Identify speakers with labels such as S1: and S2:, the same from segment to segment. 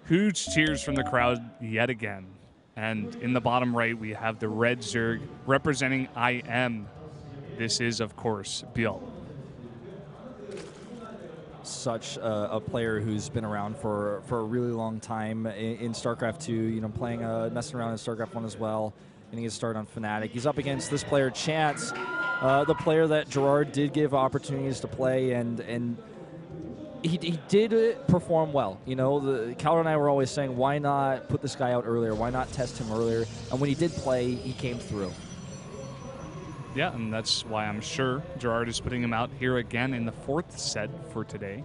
S1: Huge cheers from the crowd yet again. And in the bottom right, we have the red Zerg representing IM. This is, of course, ByuL.
S2: Such a player who's been around for a really long time in StarCraft2, you know, playing, messing around in StarCraft1 as well, getting his start on Fnatic. He's up against this player, Chance, the player that Gerard did give opportunities to play, and he did perform well. You know, Calder and I were always saying, why not put this guy out earlier? Why not test him earlier? And when he did play, he came through.
S1: Yeah, and that's why I'm sure Gerard is putting him out here again in the 4th set for today.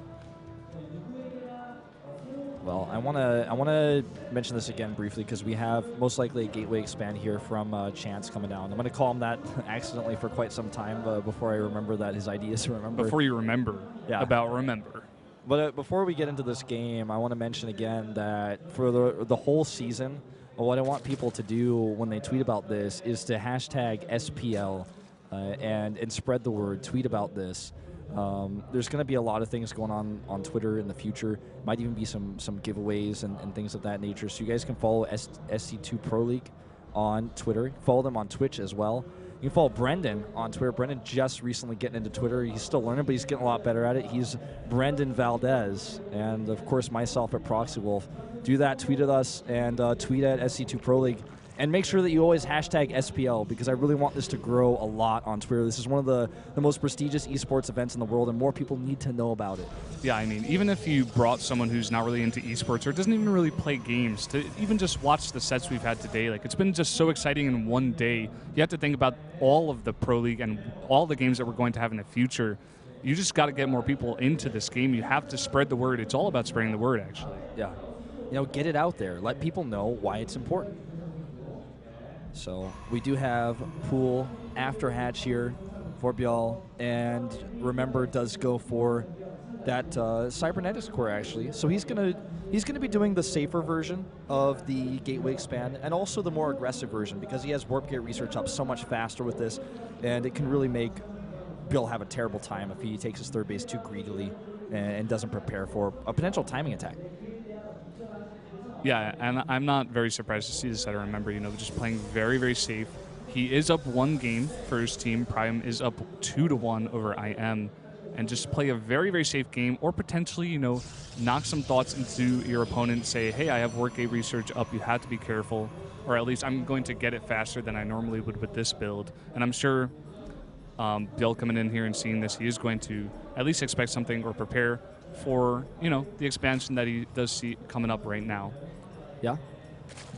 S2: Well, I want to mention this again briefly because we have most likely a gateway expand here from Chance coming down. I'm going to call him that accidentally for quite some time before I remember that his ID is remember.
S1: Before you remember about remember.
S2: But before we get into this game, I want to mention again that for the whole season, what I want people to do when they tweet about this is to hashtag SPL and spread the word, tweet about this. There's going to be a lot of things going on Twitter in the future. Might even be some giveaways and things of that nature. So you guys can follow SC2 Pro League on Twitter. Follow them on Twitch as well. You can follow Brendan on Twitter. Brendan just recently getting into Twitter. He's still learning, but he's getting a lot better at it. He's Brendan Valdez. And, of course, myself at Proxy Wolf. Do that, tweet at us, and tweet at SC2 Pro League. And make sure that you always hashtag SPL because I really want this to grow a lot on Twitter. This is one of the most prestigious esports events in the world, and more people need to know about it.
S1: Yeah, I mean, even if you brought someone who's not really into esports or doesn't even really play games to even just watch the sets we've had today, like it's been just so exciting in one day. You have to think about all of the Pro League and all the games that we're going to have in the future. You just got to get more people into this game. You have to spread the word. It's all about spreading the word, actually.
S2: Yeah. You know, get it out there. Let people know why it's important. So we do have pool after hatch here for ByuL, and remember does go for that cybernetics core actually. So he's gonna be doing the safer version of the gateway expand and also the more aggressive version because he has warp gate research up so much faster with this, and it can really make ByuL have a terrible time if he takes his third base too greedily and doesn't prepare for a potential timing attack.
S1: Yeah, and I'm not very surprised to see this setter. Remember, you know, just playing very, very safe. He is up 1 game for his team. Prime is up 2-1 over IM. And just play a very, very safe game or potentially, you know, knock some thoughts into your opponent. Say, hey, I have work gate research up. You have to be careful. Or at least I'm going to get it faster than I normally would with this build. And I'm sure ByuL coming in here and seeing this, he is going to at least expect something or prepare for, you know, the expansion that he does see coming up right now.
S2: Yeah.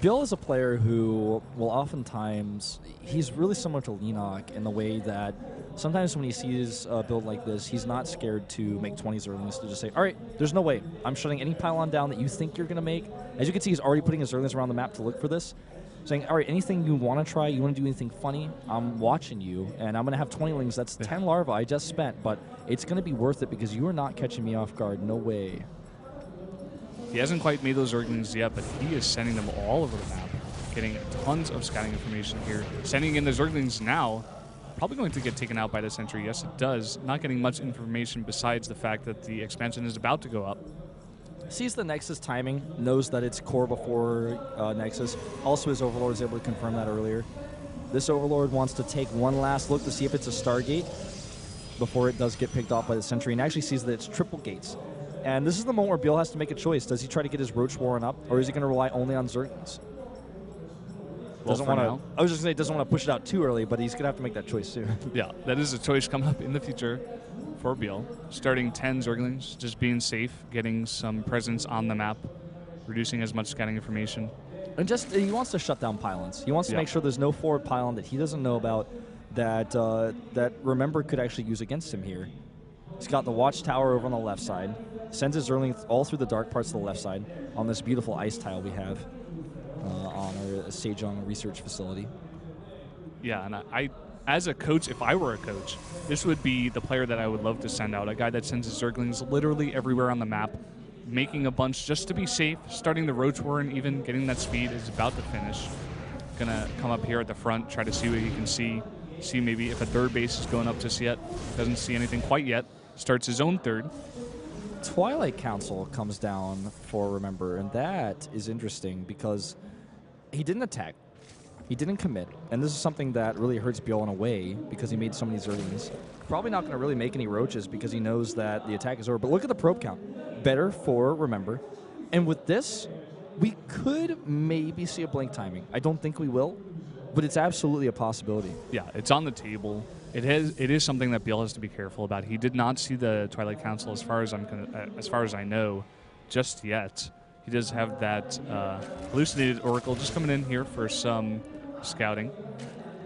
S2: ByuL is a player who will oftentimes, he's really similar to Lenok in the way that sometimes when he sees a build like this, he's not scared to make 20s Zerglings to just say, all right, there's no way. I'm shutting any pylon down that you think you're going to make. As you can see, he's already putting his Zerglings around the map to look for this. Saying, all right, anything you want to try, you want to do anything funny, I'm watching you, and I'm going to have 20 lings. That's 10 larvae I just spent, but it's going to be worth it because you are not catching me off guard. No way.
S1: He hasn't quite made those Zerglings yet, but he is sending them all over the map, getting tons of scouting information here. Sending in the Zerglings now, probably going to get taken out by the Sentry. Yes, it does. Not getting much information besides the fact that the expansion is about to go up.
S2: Sees the Nexus timing, knows that it's core before Nexus. Also, his Overlord is able to confirm that earlier. This Overlord wants to take one last look to see if it's a Stargate before it does get picked off by the Sentry, and actually sees that it's triple gates. And this is the moment where ByuL has to make a choice. Does he try to get his Roach Warren up, or is he going to rely only on Zerglings? Doesn't want to. I was just going to say doesn't want to push it out too early, but he's going to have to make that choice soon.
S1: Yeah, that is a choice coming up in the future for ByuL. Starting 10 Zerglings, just being safe, getting some presence on the map, reducing as much scouting information.
S2: And just he wants to shut down pylons. He wants to make sure there's no forward pylon that he doesn't know about that that Remember could actually use against him here. He's got the watchtower over on the left side. Sends his Zergling all through the dark parts of the left side on this beautiful ice tile we have on our Sejong research facility.
S1: Yeah, and I, as a coach, if I were a coach, this would be the player that I would love to send out. A guy that sends his Zerglings literally everywhere on the map, making a bunch just to be safe, starting the Roach Warren, even getting that speed is about to finish. Gonna come up here at the front, try to see what he can see maybe if a third base is going up just yet. Doesn't see anything quite yet. Starts his own third.
S2: Twilight Council comes down for Remember, and that is interesting because he didn't attack. He didn't commit, and this is something that really hurts ByuL in a way because he made so many Zerlings. Probably not going to really make any Roaches because he knows that the attack is over. But look at the probe count. Better for Remember. And with this, we could maybe see a blink timing. I don't think we will, but it's absolutely a possibility.
S1: Yeah, it's on the table. It is something that ByuL has to be careful about. He did not see the Twilight Council as far as I know, just yet. He does have that hallucinated Oracle just coming in here for some scouting.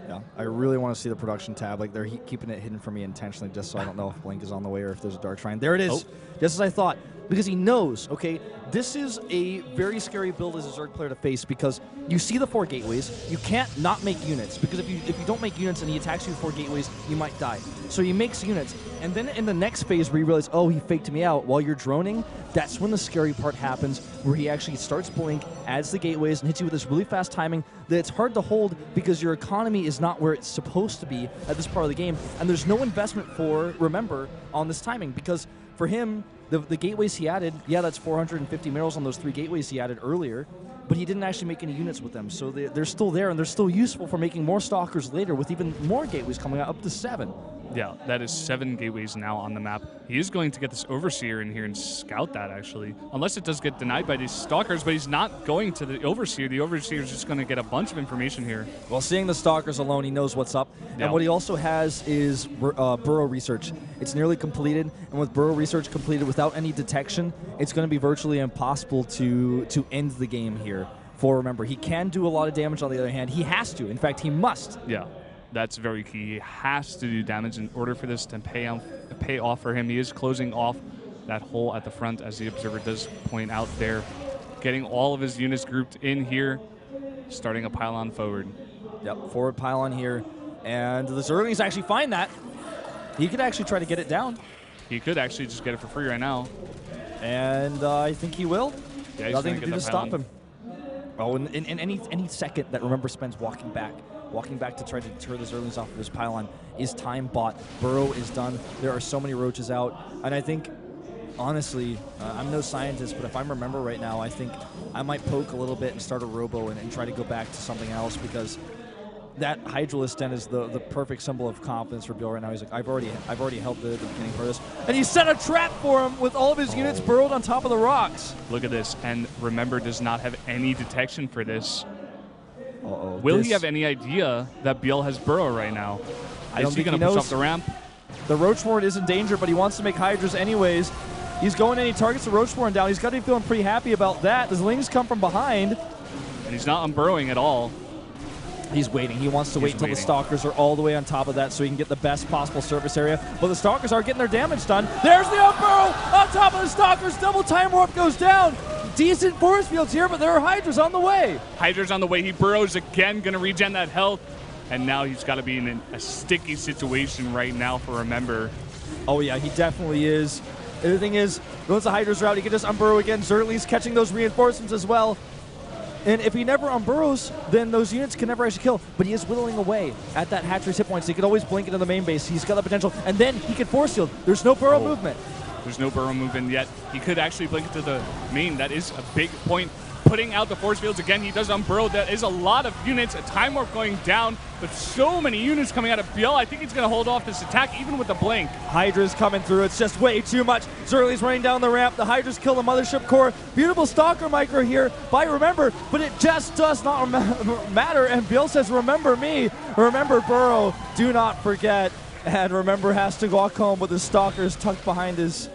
S2: Yeah, I really want to see the production tab. Like, they're keeping it hidden from me intentionally just so I don't know if Blink is on the way or if there's a Dark Shrine. There it is, just as I thought. Because he knows, okay, this is a very scary build as a Zerg player to face because you see the 4 gateways. You can't not make units because if you don't make units and he attacks you with 4 gateways, you might die. So he makes units. And then in the next phase where you realize, oh, he faked me out while you're droning, that's when the scary part happens where he actually starts Blink, adds the gateways, and hits you with this really fast timing that it's hard to hold because your economy is not where it's supposed to be at this part of the game. And there's no investment for Remember on this timing because for him, the gateways he added, yeah, that's 450 minerals on those 3 gateways he added earlier, but he didn't actually make any units with them. So they're still there, and they're still useful for making more Stalkers later with even more gateways coming out, up to 7.
S1: Yeah, that is 7 gateways now on the map. He is going to get this Overseer in here and scout that, actually. Unless it does get denied by these Stalkers, but he's not going to the Overseer. The Overseer is just going to get a bunch of information here.
S2: Well, seeing the Stalkers alone, he knows what's up. Yeah. And what he also has is Burrow Research. It's nearly completed, and with Burrow Research completed without any detection, it's going to be virtually impossible to end the game here. For Remember, he can do a lot of damage on the other hand. He has to. In fact, he must.
S1: Yeah. That's very key. He has to do damage in order for this to pay off for him. He is closing off that hole at the front, as the Observer does point out there. Getting all of his units grouped in here, starting a pylon forward.
S2: Yep, forward pylon here. And the Zerlings actually find that. He could actually try to get it down.
S1: He could actually just get it for free right now.
S2: And I think he will.
S1: Yeah,
S2: nothing to do to stop him. Oh, in any second that Remember spends walking back to try to deter the Zerlings off of his pylon is time bought. Burrow is done. There are so many Roaches out. And I think, honestly, I'm no scientist, but if I remember right now, I think I might poke a little bit and start a Robo and try to go back to something else because that Hydralisk Den is the perfect symbol of confidence for ByuL right now. He's like, I've already helped the beginning part of this. And he set a trap for him with all of his units burrowed on top of the rocks.
S1: Look at this. And Remember does not have any detection for this.
S2: Uh-oh.
S1: Will he have any idea that ByuL has Burrow right now?
S2: I don't think he
S1: going to push
S2: knows.
S1: off the ramp?
S2: The Roachborn is in danger, but he wants to make Hydras anyways. He's going in, he targets the Roachborn down. He's got to be feeling pretty happy about that. The Zlings come from behind.
S1: And he's not unburrowing at all.
S2: He's waiting. He wants to wait until the Stalkers are all the way on top of that so he can get the best possible surface area. But the Stalkers are getting their damage done. There's the unburrow on top of the Stalkers. Double time warp goes down. Decent force fields here, but there are Hydras on the way.
S1: Hydras on the way. He burrows again, going to regen that health. And now he's got to be in a sticky situation right now for Remember.
S2: Oh, yeah, he definitely is. And the thing is, once the Hydras are out, he can just unburrow again. Zerling's catching those reinforcements as well. And if he never unburrows, then those units can never actually kill. But he is whittling away at that hatchery's hit points. So he could always blink into the main base. He's got the potential. And then he can force field. There's no burrow movement.
S1: There's no burrow movement yet. He could actually blink into the main. That is a big point. Putting out the force fields again. He does unburrow. That is a lot of units. A time warp going down, but so many units coming out of ByuL. I think he's going to hold off this attack even with the blink.
S2: Hydra's coming through. It's just way too much. Zerling's running down the ramp. The Hydras kill the mothership core. Beautiful Stalker micro here by Remember, but it just does not matter. And ByuL says, remember me. Remember Burrow. Do not forget. And Remember has to walk home with his Stalkers tucked behind his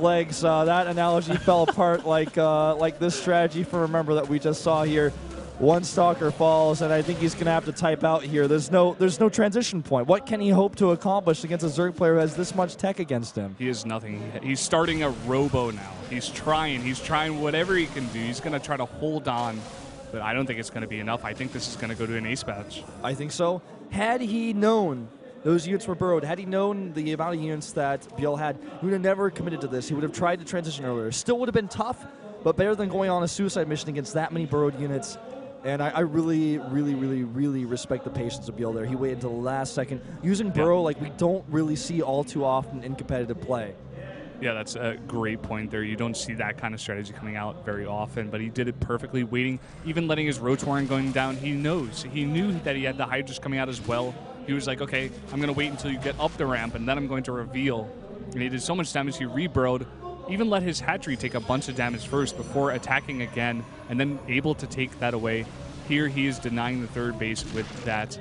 S2: legs. That analogy fell apart like this strategy for Remember that we just saw here. One Stalker falls, and I think he's going to have to type out here. There's no transition point. What can he hope to accomplish against a Zerg player who has this much tech against him?
S1: He is nothing. He's starting a Robo now. He's trying whatever he can do. He's going to try to hold on, but I don't think it's going to be enough. I think this is going to go to an ace patch.
S2: I think so. Had he known those units were burrowed, had he known the amount of units that ByuL had, he would have never committed to this. He would have tried to transition earlier. Still would have been tough, but better than going on a suicide mission against that many burrowed units. And I really, really, really, really respect the patience of ByuL there. He waited until the last second. Using burrow like we don't really see all too often in competitive play.
S1: Yeah, that's a great point there. You don't see that kind of strategy coming out very often, but he did it perfectly, waiting, even letting his Roach Warren going down. He knew that he had the Hydras coming out as well. He was like, okay, I'm going to wait until you get up the ramp, and then I'm going to reveal. And he did so much damage, he reburrowed, even let his hatchery take a bunch of damage first before attacking again, and then able to take that away. Here he is denying the third base with that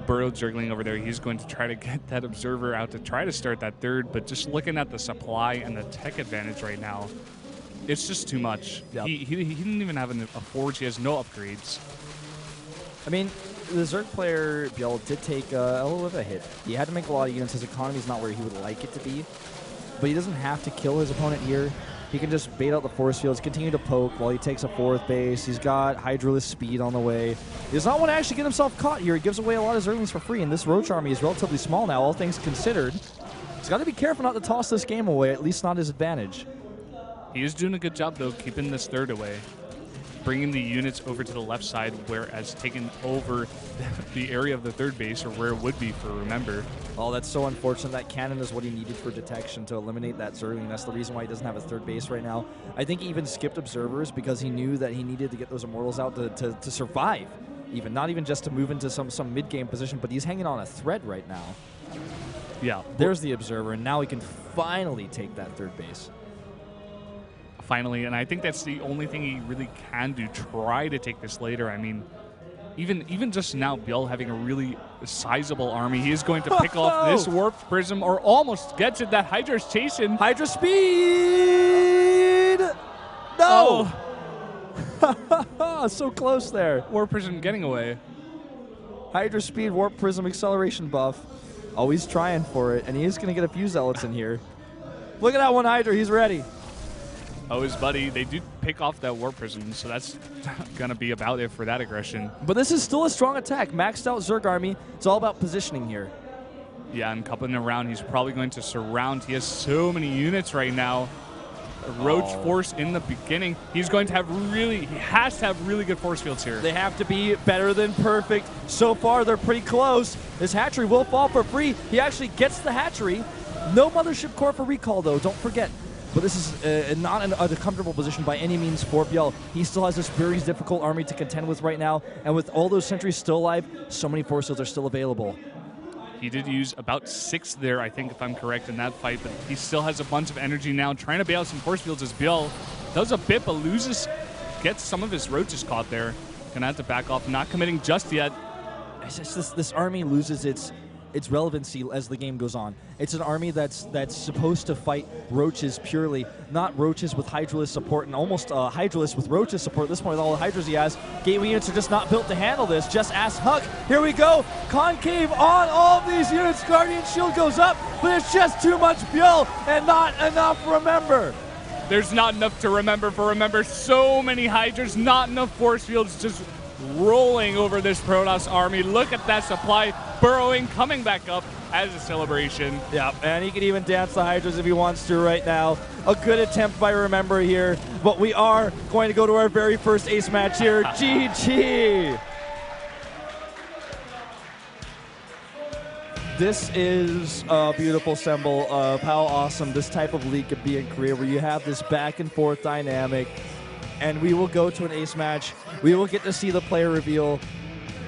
S1: Burrow juggling over there. He's going to try to get that Observer out to try to start that third, but just looking at the supply and the tech advantage right now, it's just too much. Yep. He didn't even have a forge. He has no upgrades.
S2: I mean, the Zerg player, ByuL, did take a little bit of a hit. He had to make a lot of units. His economy is not where he would like it to be, but he doesn't have to kill his opponent here. He can just bait out the force fields, continue to poke while he takes a fourth base. He's got Hydraless speed on the way. He does not want to actually get himself caught here. He gives away a lot of Zerglings for free, and this Roach army is relatively small now, all things considered. He's got to be careful not to toss this game away, at least not his advantage.
S1: He is doing a good job, though, keeping this third away, bringing the units over to the left side, whereas taking over the area of the third base, or where it would be for Remember.
S2: Oh, that's so unfortunate. That cannon is what he needed for detection to eliminate that Zergling. That's the reason why he doesn't have a third base right now. I think he even skipped Observers because he knew that he needed to get those Immortals out to survive. Even not even just to move into some mid-game position, but he's hanging on a thread right now.
S1: Yeah.
S2: There's the Observer, and now he can finally take that third base.
S1: Finally, and I think that's the only thing he really can do, try to take this later. I mean, even just now, ByuL having a really sizable army, he is going to pick off this Warped Prism, or almost gets it, that Sejong-Station.
S2: Hydra speed! No! Oh. So close there.
S1: Warped Prism getting away.
S2: Hydra speed, Warp Prism acceleration buff. Always trying for it, and he is going to get a few Zealots in here. Look at that one Hydra, he's ready.
S1: Oh, his buddy. They do pick off that Warp Prism, so that's going to be about it for that aggression.
S2: But this is still a strong attack. Maxed out Zerg army. It's all about positioning here.
S1: Yeah, and coupling around, he's probably going to surround. He has so many units right now. Roach Force in the beginning. He's going to have he has to have really good force fields here.
S2: They have to be better than perfect. So far, they're pretty close. This hatchery will fall for free. He actually gets the hatchery. No Mothership Core for recall, though. Don't forget. But this is not a comfortable position by any means for ByuL. He still has this very difficult army to contend with right now, and with all those sentries still alive, so many force fields are still available.
S1: He did use about 6 there, I think, if I'm correct, in that fight, but he still has a bunch of energy now, trying to bail out some force fields as ByuL does a bit, but gets some of his roaches caught there. Gonna have to back off, not committing just yet.
S2: It's just this army loses its relevancy as the game goes on. It's an army that's supposed to fight roaches purely, not roaches with Hydraless support, and almost Hydraless with roaches support. At this point, with all the Hydras he has, gateway units are just not built to handle this. Just ask Huck. Here we go. Concave on all of these units. Guardian Shield goes up, but it's just too much ByuL and not enough Remember.
S1: There's not enough to remember for Remember. So many Hydras, not enough force fields, just rolling over this Protoss army. Look at that supply burrowing, coming back up as a celebration.
S2: Yeah, and he can even dance the Hydras if he wants to right now. A good attempt by Remember here, but we are going to go to our very first ace match here. GG! This is a beautiful symbol of how awesome this type of league could be in Korea, where you have this back and forth dynamic, and we will go to an ace match. We will get to see the player reveal.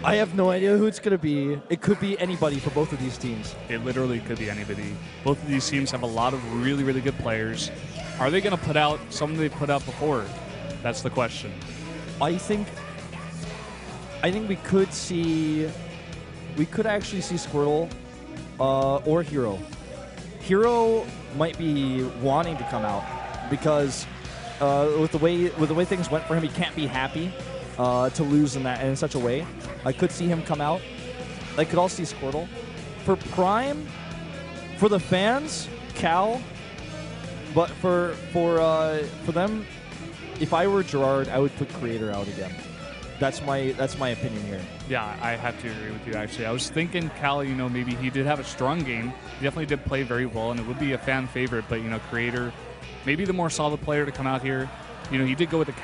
S2: I have no idea who it's going to be. It could be anybody for both of these teams.
S1: It literally could be anybody. Both of these teams have a lot of really, really good players. Are they going to put out something they put out before? That's the question.
S2: I think we could actually see Squirtle or Hero. Hero might be wanting to come out because with the way things went for him, he can't be happy to lose in such a way. I could see him come out. I could also see Squirtle. For Prime, for the fans, Cal. But for them, if I were Gerard, I would put Creator out again. That's my opinion here.
S1: Yeah, I have to agree with you, actually. I was thinking Cal, maybe he did have a strong game. He definitely did play very well, and it would be a fan favorite. But, Creator, maybe the more solid player to come out here. He did go with the